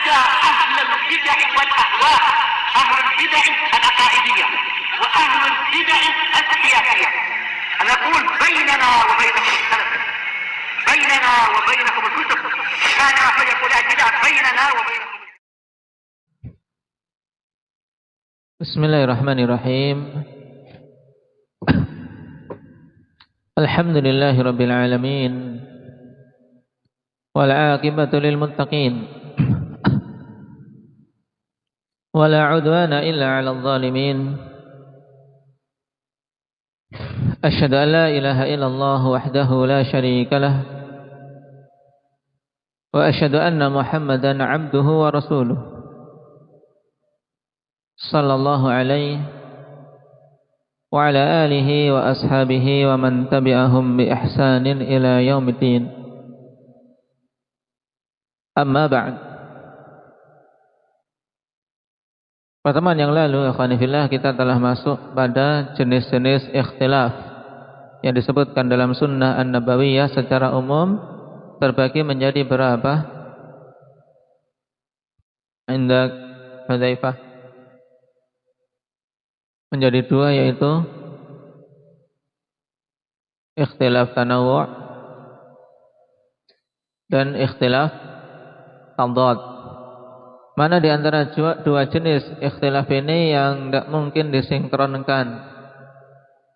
حتى أهل البدع والأهواء، أهل البدع العقائدية وأهل البدع السياسية. أنا أقول بيننا وبينكم السلف، بيننا وبينكم الكتب، كان فيقول البدع بيننا وبينكم. Bismillahirrahmanirrahim. Alhamdulillahi rabbil alamin. Wal 'aqibatu lil muttaqin. Wala 'udwana illa 'alal zalimin. Asyhadu an la ilaha illallah wahdahu la syarika lah. Wa asyhadu anna Muhammadan 'abduhu wa rasuluh. Sallallahu alaihi wa ala alihi wa ashabihi wa man tabi'ahum bi ihsanin ila yaumiddin. Amma ba'd. Pertemuan yang lalu, ikhwani fillah, kita telah masuk pada jenis-jenis ikhtilaf yang disebutkan dalam sunnah an-nabawiyah secara umum terbagi menjadi berapa? Indak Hudzaifah menjadi dua, yaitu ikhtilaf tanawwu' dan ikhtilaf tadad. Mana di antara dua jenis ikhtilaf ini yang tidak mungkin disinkronkan,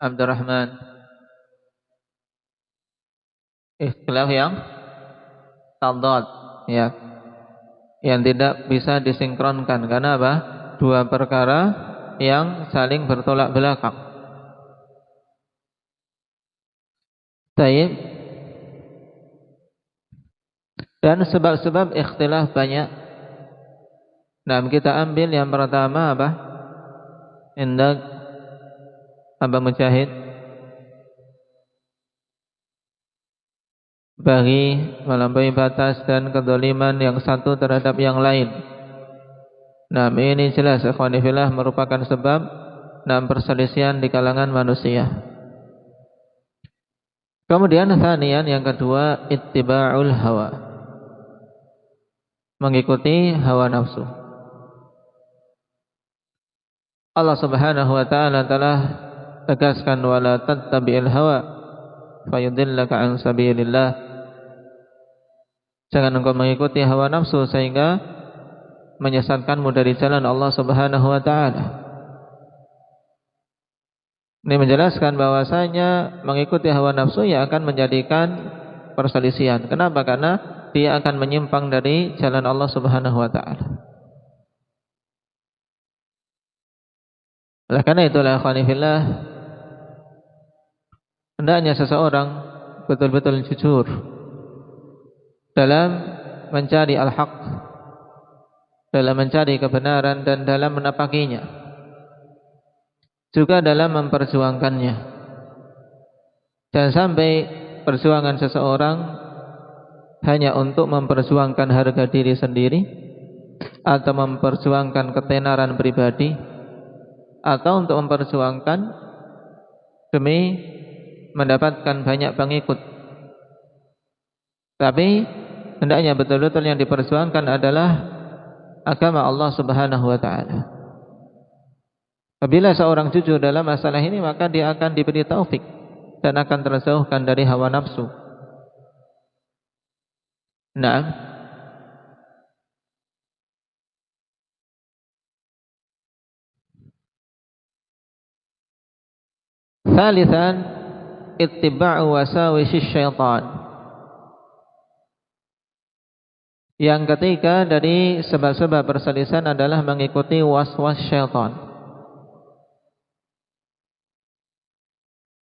Abdurrahman? Ikhtilaf yang tadad, ya, yang tidak bisa disinkronkan. Karena apa? Dua perkara yang saling bertolak belakang. Baik. Dan sebab-sebab ikhtilaf banyak. Nah, kita ambil yang pertama apa? Indak Abang Mujahid. Bagi melampaui batas dan kedzaliman yang satu terhadap yang lain. Nah, ini jelas ikhwani fillah merupakan sebab perselisihan di kalangan manusia. Kemudian tsaniyan, yang kedua, ittiba'ul hawa, mengikuti hawa nafsu. Allah Subhanahu wa taala telah tegaskan, wala tattabi'il hawa fayudillaka an sabilillah. Jangan engkau mengikuti hawa nafsu sehingga menyesatkanmu dari jalan Allah Subhanahu wa taala. Ini menjelaskan bahwasanya mengikuti hawa nafsu yang akan menjadikan perselisihan. Kenapa? Karena dia akan menyimpang dari jalan Allah Subhanahu wa taala. Oleh karena itulah, ikhwani fillah, hendaknya seseorang betul-betul jujur dalam mencari al-haq, dalam mencari kebenaran dan dalam menapakinya, juga dalam memperjuangkannya. Jangan sampai perjuangan seseorang hanya untuk memperjuangkan harga diri sendiri, atau memperjuangkan ketenaran pribadi, atau untuk memperjuangkan demi mendapatkan banyak pengikut. Tapi hendaknya betul-betul yang diperjuangkan adalah agama Allah Subhanahu wa taala. Apabila seorang jujur dalam masalah ini, maka dia akan diberi taufik dan akan terjauhkan dari hawa nafsu. Naam. Tsalitsan, ittiba'u wasawisyisy syaitan. Yang ketiga dari sebab-sebab perselisihan adalah mengikuti was-was syaitan.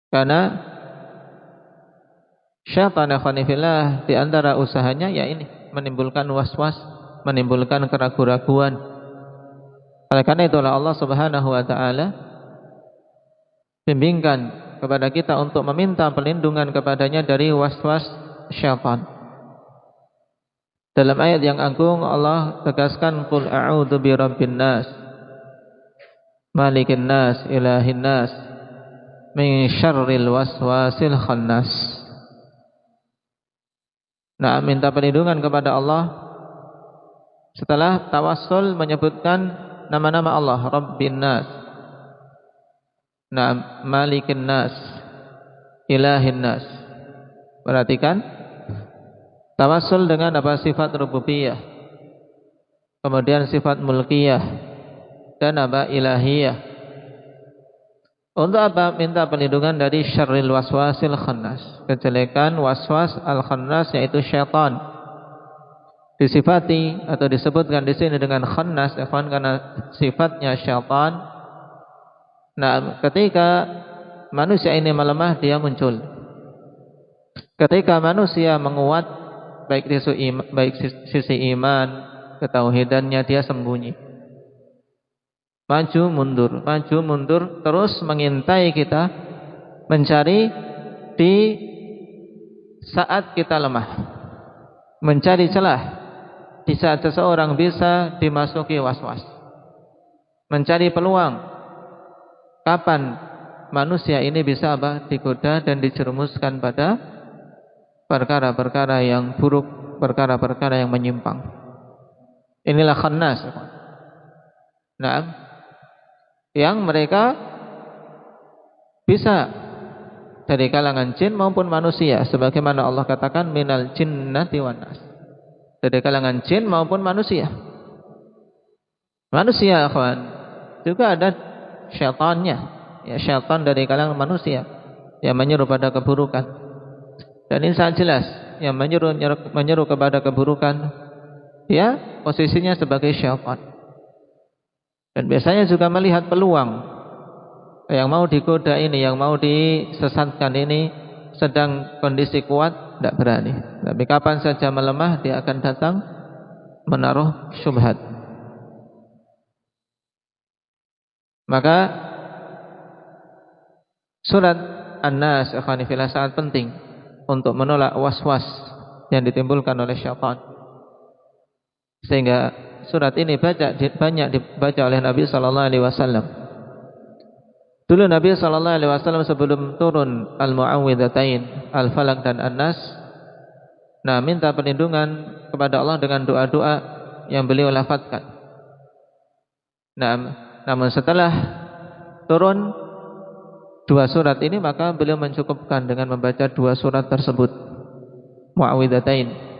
Karena syaitan, ikhwani fillah, di antara usahanya ya ini, menimbulkan was-was, menimbulkan keraguan-raguan. Oleh karena itulah Allah Subhanahu wa taala bimbingkan kepada kita untuk meminta perlindungan kepadanya dari was-was syaitan. Dalam ayat yang agung Allah tegaskan, qul a'udzu birabbin nas malikin nas ilahin nas min syarril waswasil khannas. Nah, minta perlindungan kepada Allah Setelah tawassul menyebutkan nama-nama Allah, Rabbin Nas, Malikin Nas, Ilahin Nas. Perhatikan, tawassul dengan apa? Sifat rububiyah, kemudian sifat mulkiyah, dan apa? Ilahiyah. Untuk apa? Minta perlindungan dari syarril waswasil khannas, kejelekan waswas al-khannas, yaitu syaitan. Disifati atau disebutkan di sini dengan khannas, karena sifatnya syaitan. Nah, ketika manusia ini melemah, dia muncul. Ketika manusia menguat, baik sisi iman, ketauhidannya, dia sembunyi. Maju mundur, terus mengintai kita, mencari di saat kita lemah, mencari celah di saat seseorang bisa dimasuki waswas, mencari peluang kapan manusia ini bisa digoda dan dijerumuskan pada perkara-perkara yang buruk, perkara-perkara yang menyimpang. Inilah khannas. Nah, yang mereka bisa dari kalangan jin maupun manusia, sebagaimana Allah katakan minal jinnati wan nas, dari kalangan jin maupun manusia. Manusia, akhwan, juga ada syaitannya, ya, syaitan dari kalangan manusia yang menyuruh pada keburukan. Dan ini sangat jelas, yang menyuruh kepada keburukan, ya, posisinya sebagai syaitan. Dan biasanya juga melihat peluang, yang mau digoda ini, yang mau disesatkan ini sedang kondisi kuat, tidak berani. Tapi kapan saja melemah, dia akan datang menaruh syubhat. Maka surat An-Nas, ikhwani fillah, sangat penting untuk menolak was-was yang ditimbulkan oleh syaitan. Sehingga surat ini banyak dibaca oleh Nabi sallallahu alaihi wasallam. Dulu Nabi sallallahu alaihi wasallam sebelum turun Al-Mu'awwidhatain, Al-Falaq dan An-Nas, minta perlindungan kepada Allah dengan doa-doa yang beliau lafadzkan. Namun setelah turun dua surat ini, maka beliau mencukupkan dengan membaca dua surat tersebut, Mu'awwidhatain.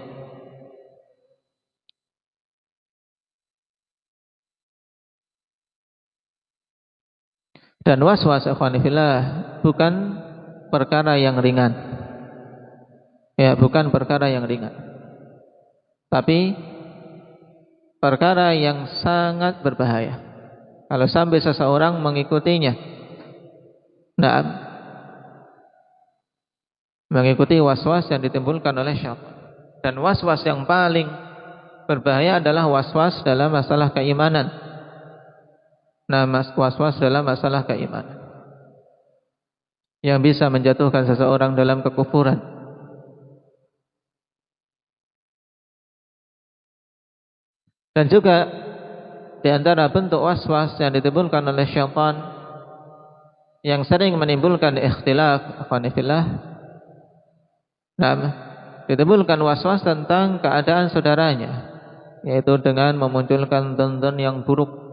Dan waswas, ikhwani fillah, bukan perkara yang ringan. Ya, bukan perkara yang ringan. Tapi perkara yang sangat berbahaya. Kalau sampai seseorang mengikutinya, mengikuti waswas yang ditimbulkan oleh syaitan. Dan waswas yang paling berbahaya adalah waswas dalam masalah keimanan. Was-was dalam masalah keimanan, yang bisa menjatuhkan seseorang dalam kekufuran. Dan juga di antara bentuk was-was yang ditimbulkan oleh syaitan yang sering menimbulkan ikhtilaf, akhwani fillah, ditimbulkan was-was tentang keadaan saudaranya, yaitu dengan memunculkan dzan yang buruk.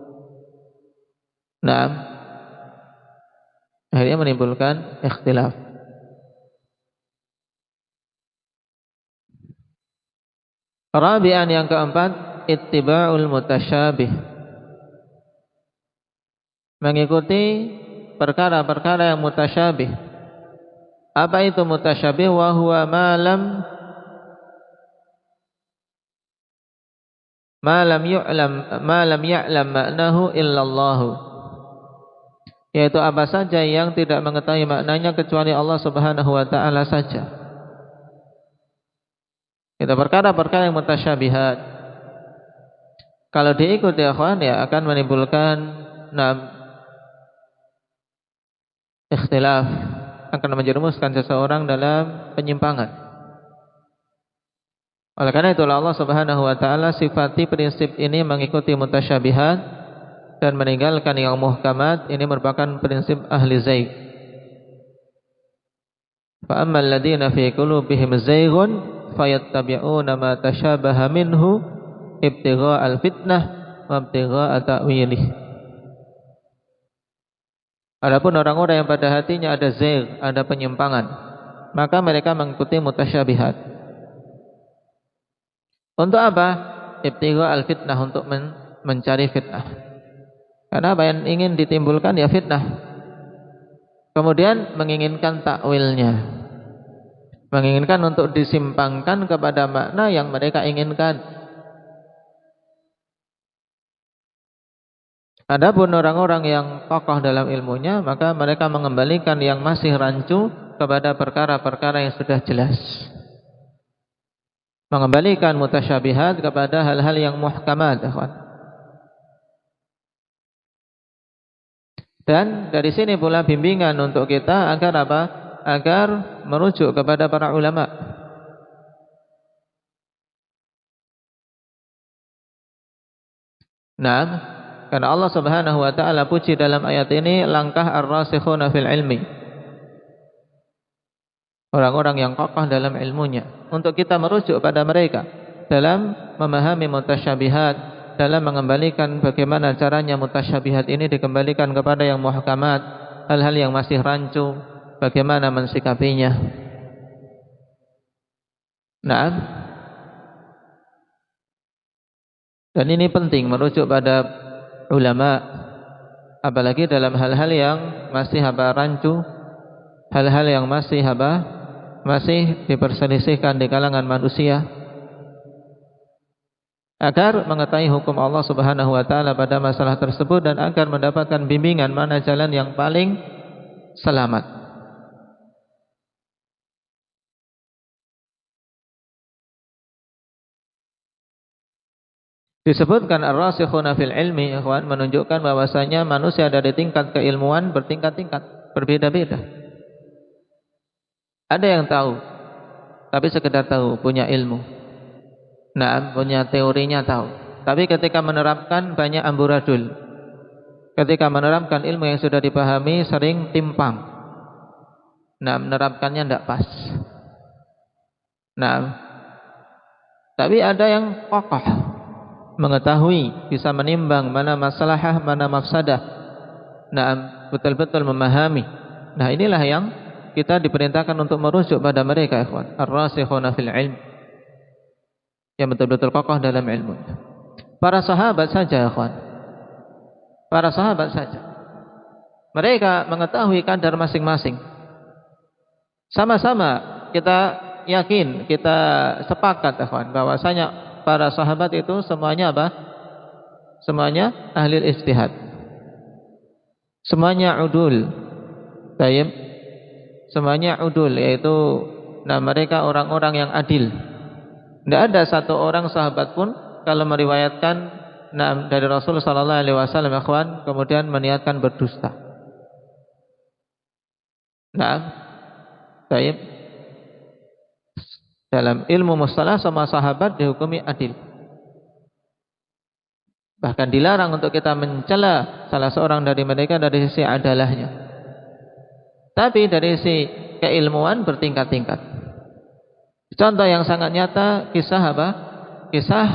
Akhirnya menimbulkan ikhtilaf. Rabi'an, yang keempat, ittiba'ul mutasyabih, mengikuti perkara-perkara yang mutasyabih. Apa itu mutasyabih? Wa huwa ma lam ya'lam ma'nahu illallahu, yaitu apa saja yang tidak mengetahui maknanya kecuali Allah Subhanahu wa taala saja. Itu perkara-perkara yang mutasyabihat. Kalau diikuti, akhwan, ya, akan menimbulkan ikhtilaf, akan menjerumuskan seseorang dalam penyimpangan. Oleh karena itulah Allah Subhanahu wa taala sifati prinsip ini mengikuti mutasyabihat dan meninggalkan yang muhkamat. Ini merupakan prinsip ahli zaig. Fa ammal ladzina fi qulubihim zaighun fayattabi'una ma tashabaha minhu ibtigha al-fitnah wa ibtigha ta'wilih. Adapun orang-orang yang pada hatinya ada zaigh, ada penyimpangan, maka mereka mengikuti mutasyabihat. Untuk apa? Ibtigha al-fitnah, untuk mencari fitnah. Karena apa yang ingin ditimbulkan ya fitnah. Kemudian menginginkan takwilnya, menginginkan untuk disimpangkan kepada makna yang mereka inginkan. Adapun orang-orang yang kokoh dalam ilmunya, maka mereka mengembalikan yang masih rancu kepada perkara-perkara yang sudah jelas, mengembalikan mutasyabihat kepada hal-hal yang muhkamat. Dan dari sini pula bimbingan untuk kita agar apa? Agar merujuk kepada para ulama. Nah, karena Allah Subhanahu wa taala puji dalam ayat ini langkah ar-rasikhuna fil ilmi. Orang-orang yang kokoh dalam ilmunya, untuk kita merujuk pada mereka dalam memahami mutasyabihat, dalam mengembalikan bagaimana caranya mutasyabihat ini dikembalikan kepada yang muhkamat, hal-hal yang masih rancu, bagaimana mensikapinya. Nah, dan ini penting merujuk pada ulama, apalagi dalam hal-hal yang masih rancu, hal-hal yang masih diperselisihkan di kalangan manusia, agar mengetahui hukum Allah Subhanahu wa taala pada masalah tersebut dan agar mendapatkan bimbingan mana jalan yang paling selamat. Disebutkan ar-rasikhuna fil ilmi, ikhwan, menunjukkan bahwasanya manusia dari tingkat keilmuan bertingkat-tingkat, berbeda-beda. Ada yang tahu, tapi sekedar tahu, punya ilmu. Nah, punya teorinya tahu, tapi ketika menerapkan banyak amburadul. Ketika menerapkan ilmu yang sudah dipahami sering timpang. Nah, menerapkannya tidak pas. Nah, tapi ada yang kokoh, mengetahui, bisa menimbang mana maslahah, mana mafsadah. Nah, betul-betul memahami. Nah, inilah yang kita diperintahkan untuk merujuk pada mereka, ikhwan, ar-rasikhuna fil ilm, yang betul-betul kokoh dalam ilmunya. Para sahabat saja, ikhwan, para sahabat saja, mereka mengetahui kadar masing-masing. Sama-sama kita yakin, kita sepakat, ikhwan, bahwasanya para sahabat itu semuanya apa? Semuanya ahli ijtihad, semuanya udul, tayyib, semuanya udul, yaitu mereka orang-orang yang adil. Tidak ada satu orang sahabat pun kalau meriwayatkan dari Rasul sallallahu alaihi wasallam, ikhwan, kemudian meniatkan berdusta. Nah, baik. Dalam ilmu mustalah semua sahabat dihukumi adil. Bahkan dilarang untuk kita mencela salah seorang dari mereka dari sisi adalahnya. Tapi dari sisi keilmuan bertingkat-tingkat. Contoh yang sangat nyata kisah apa? Kisah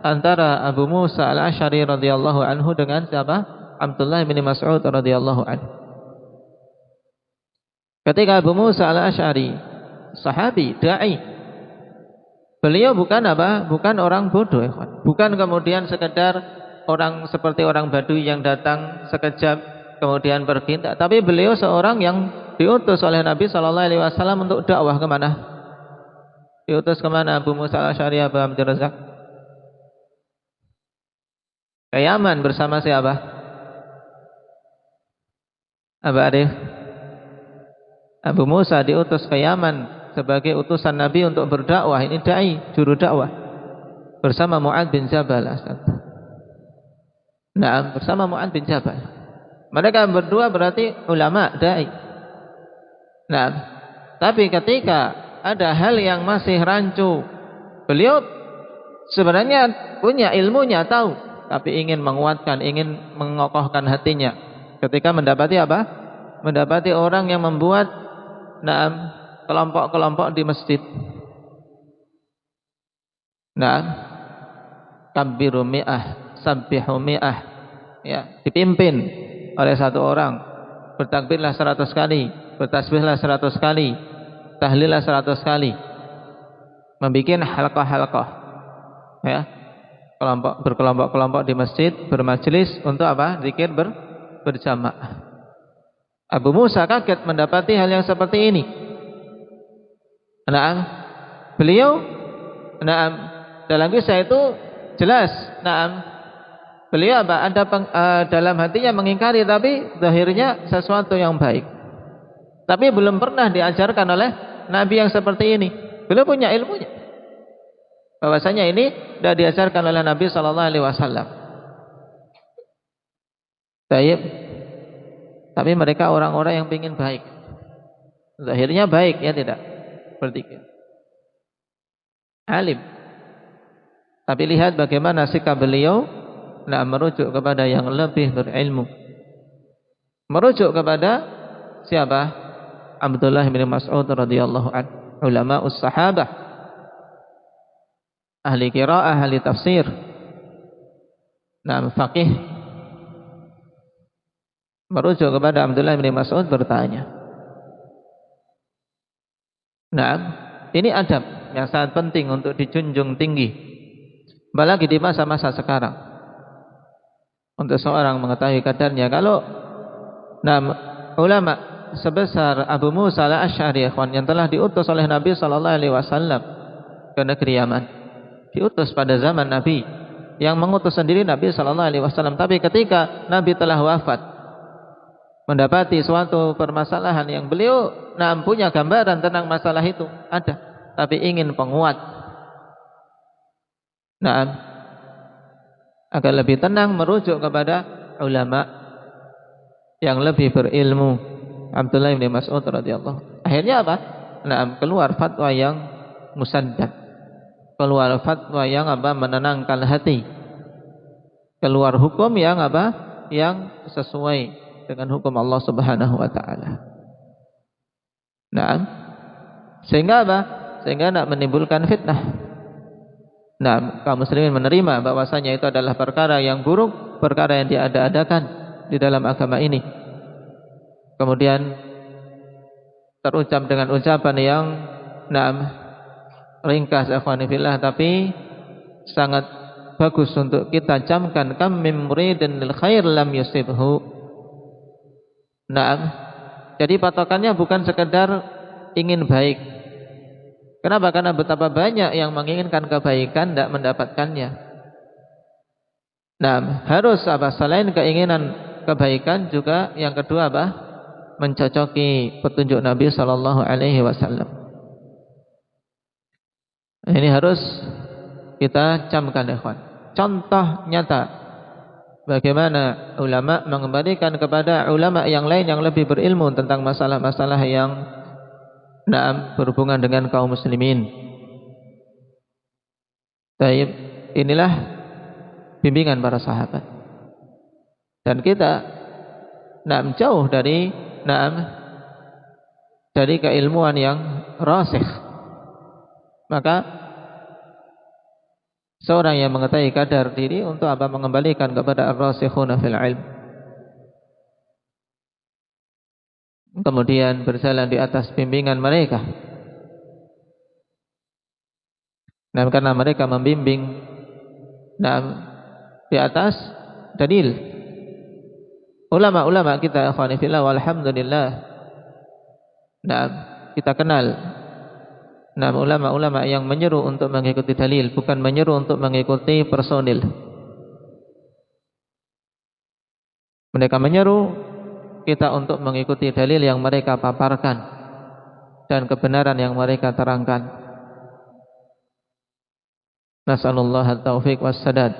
antara Abu Musa al-Asy'ari radhiyallahu anhu dengan siapa? Abdullah bin Mas'ud radhiyallahu anhu. Ketika Abu Musa al-Asy'ari, sahabi, dai, beliau bukan apa? Bukan orang bodoh, bukan kemudian sekedar orang seperti orang Badui yang datang sekejap kemudian pergi, tapi beliau seorang yang diutus oleh Nabi sallallahu alaihi wasallam untuk dakwah kemana? Diutus kemana Abu Musa al-Asy'ari, Abu Abdul Razak? Ke Yaman bersama siapa? Abu Arif. Abu Musa diutus ke Yaman sebagai utusan Nabi untuk berdakwah. Ini dai, juru dakwah, bersama Mu'adz bin Jabal. Nah, bersama Mu'adz bin Jabal. Mereka berdua berarti ulama, dai. Nah, tapi ketika ada hal yang masih rancu, beliau sebenarnya punya ilmunya, tahu, tapi ingin menguatkan, ingin mengokohkan hatinya. Ketika mendapati apa? Mendapati orang yang membuat kelompok-kelompok di masjid. Nah, kabbiru mi'ah, sabbihu mi'ah, ya, dipimpin oleh satu orang, bertakbirlah 100 kali, bertasbihlah 100 kali, tahlillah 100 kali, membikin halaqah-halaqah, ya, berkelompok-kelompok di masjid, bermajelis untuk apa? Zikir berjamaah. Abu Musa kaget mendapati hal yang seperti ini. Naam, beliau, naam, dalam kisah itu jelas, naam, beliau apa? Ada dalam hatinya mengingkari, tapi zahirnya sesuatu yang baik. Tapi belum pernah diajarkan oleh Nabi yang seperti ini. Beliau punya ilmunya, bahwasanya ini sudah diajarkan oleh Nabi Sallallahu Alaihi Wasallam. Tapi mereka orang-orang yang ingin baik, zahirnya baik, ya tidak, bertiga alim. Tapi lihat bagaimana sikap beliau, nah, merujuk kepada yang lebih berilmu, merujuk kepada siapa? Abdullah bin Mas'ud radhiyallahu anhu, ulama'us sahabah, ahli qiraah, ahli tafsir, nah, faqih, merujuk kepada Abdullah bin Mas'ud bertanya. Nah, ini adab yang sangat penting untuk dijunjung tinggi, apalagi di masa-masa sekarang, untuk seorang mengetahui kadarnya. Kalau ulama sebesar Abu Musa al-Asy'ari yang telah diutus oleh Nabi sallallahu alaihi wasallam ke negeri Yaman, diutus pada zaman Nabi, yang mengutus sendiri Nabi sallallahu alaihi wasallam, tapi ketika Nabi telah wafat, mendapati suatu permasalahan yang beliau punya gambaran tentang masalah itu ada, tapi ingin penguat, agar lebih tenang, merujuk kepada ulama yang lebih berilmu, Abdullah bin Mas'ud radhiyallahu. Akhirnya apa? Keluar fatwa yang musaddad, keluar fatwa yang apa? Menenangkan hati, keluar hukum yang apa? Yang sesuai dengan hukum Allah Subhanahu wa taala. Sehingga apa? Sehingga tidak menimbulkan fitnah. Kaum muslimin menerima bahwasanya itu adalah perkara yang buruk, perkara yang diada-adakan di dalam agama ini. Kemudian terucap dengan ucapan yang ringkas, akhwani fillah, tapi sangat bagus untuk kita camkan. Kam min muridin lil khair lam yusibhu. Jadi patokannya bukan sekedar ingin baik. Kenapa? Karena betapa banyak yang menginginkan kebaikan tidak mendapatkannya. Harus apa? Selain keinginan kebaikan juga yang kedua apa? Mencocoki petunjuk Nabi sallallahu alaihi wasallam. Ini harus kita camkan, ikhwan. Contoh nyata bagaimana ulama mengembalikan kepada ulama yang lain yang lebih berilmu tentang masalah-masalah yang berhubungan dengan kaum muslimin. Baik, inilah bimbingan para sahabat. Dan kita jauh dari keilmuan yang rasikh. Maka seorang yang mengetahui kadar diri untuk apa? Mengembalikan kepada ar-rasikhuna fil ilm, kemudian berjalan di atas bimbingan mereka. Karena mereka membimbing di atas dalil. Ulama-ulama kita, akhwani fillah, walhamdulillah, kita kenal ulama-ulama yang menyeru untuk mengikuti dalil, bukan menyeru untuk mengikuti personil. Mereka menyeru kita untuk mengikuti dalil yang mereka paparkan dan kebenaran yang mereka terangkan. Nasallallahu at-taufiq was sadad.